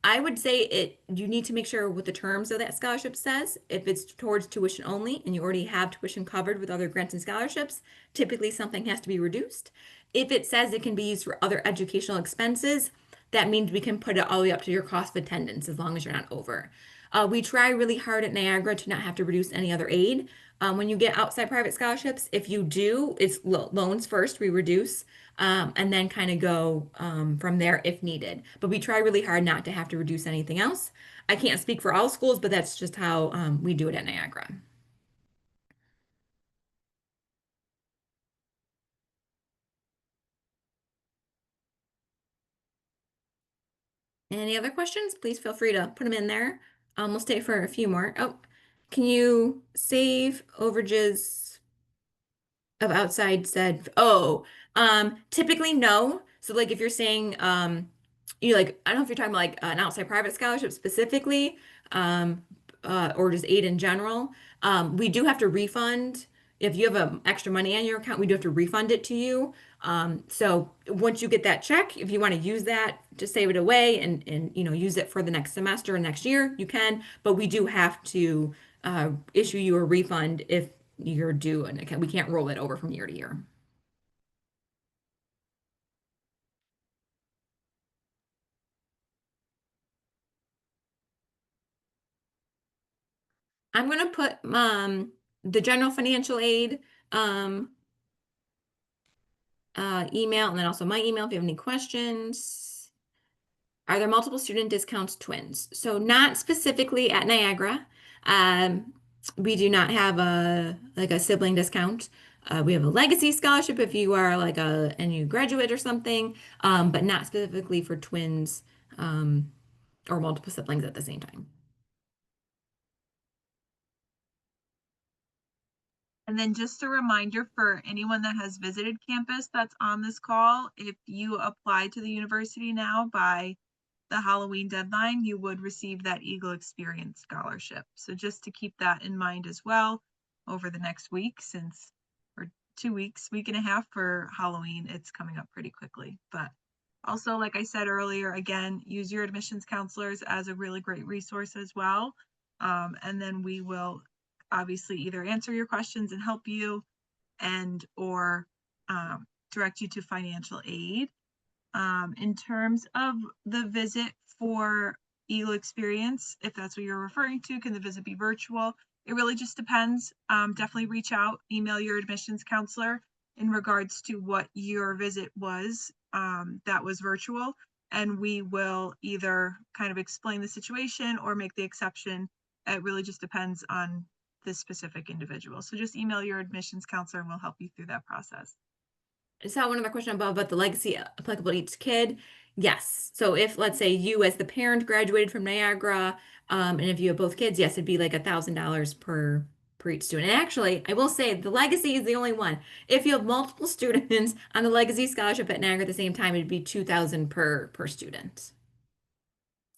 I would say you need to make sure what the terms of that scholarship says. If it's towards tuition only and you already have tuition covered with other grants and scholarships, typically something has to be reduced. If it says it can be used for other educational expenses, that means we can put it all the way up to your cost of attendance as long as you're not over. We try really hard at Niagara to not have to reduce any other aid. When you get outside private scholarships, if you do, it's loans first, we reduce, and then kind of go from there if needed. But we try really hard not to have to reduce anything else. I can't speak for all schools, but that's just how we do it at Niagara. Any other questions? Please feel free to put them in there. We'll stay for a few more. Oh, can you save overages of outside said, oh, typically no. So like if you're saying, you like, I don't know if you're talking about like an outside private scholarship specifically, um, or just aid in general. We do have to refund. If you have extra money on your account, we do have to refund it to you. So once you get that check, if you want to use that to save it away and use it for the next semester or next year, you can. But we do have to issue you a refund if you're due an account. We can't roll it over from year to year. I'm gonna put the general financial aid um email and then also my email if you have any questions. Are there multiple student discounts twins? So not specifically at Niagara. Um, we do not have a sibling discount. We have a legacy scholarship if you are like a NU graduate or something, but not specifically for twins or multiple siblings at the same time. And then just a reminder for anyone that has visited campus that's on this call, if you apply to the university now by the Halloween deadline, you would receive that Eagle Experience scholarship. So just to keep that in mind as well over the next week, since or 2 weeks, week and a half for Halloween, it's coming up pretty quickly. But also, like I said earlier, again, use your admissions counselors as a really great resource as well. And then we will obviously either answer your questions and help you and or direct you to financial aid. In terms of the visit for Eagle Experience, if that's what you're referring to, can the visit be virtual? It really just depends. Definitely reach out, email your admissions counselor in regards to what your visit was that was virtual, and we will either kind of explain the situation or make the exception. It really just depends on this specific individual. So just email your admissions counselor and we'll help you through that process. I saw one other question above about the legacy applicable to each kid. Yes. So if let's say you as the parent graduated from Niagara, and if you have both kids, yes, it'd be like $1,000 per each student. And actually, I will say the legacy is the only one. If you have multiple students on the legacy scholarship at Niagara at the same time, it'd be 2,000 per student.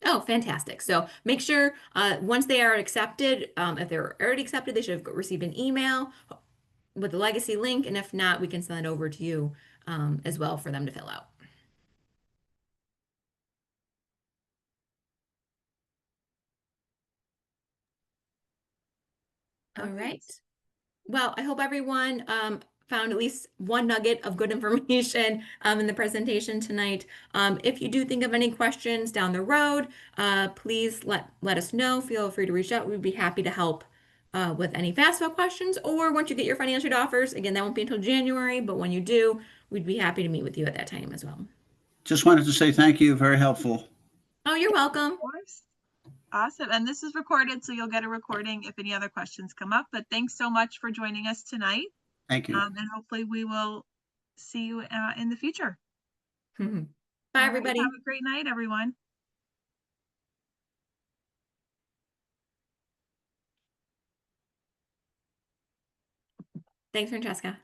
Oh, fantastic. So make sure once they are accepted, if they're already accepted, they should have received an email with the legacy link. And if not, we can send it over to you as well for them to fill out. All right. Perfect. Well, I hope everyone found at least one nugget of good information in the presentation tonight. If you do think of any questions down the road, please let us know. Feel free to reach out. We'd be happy to help with any FAFSA questions. Or once you get your financial aid offers, again, that won't be until January, but when you do, we'd be happy to meet with you at that time as well. Just wanted to say thank you. Very helpful. Oh, you're Of welcome. course. Awesome. And this is recorded, so you'll get a recording if any other questions come up. But thanks so much for joining us tonight. Thank you. And hopefully we will see you in the future. Bye, All right. everybody. Have a great night, everyone. Thanks, Francesca.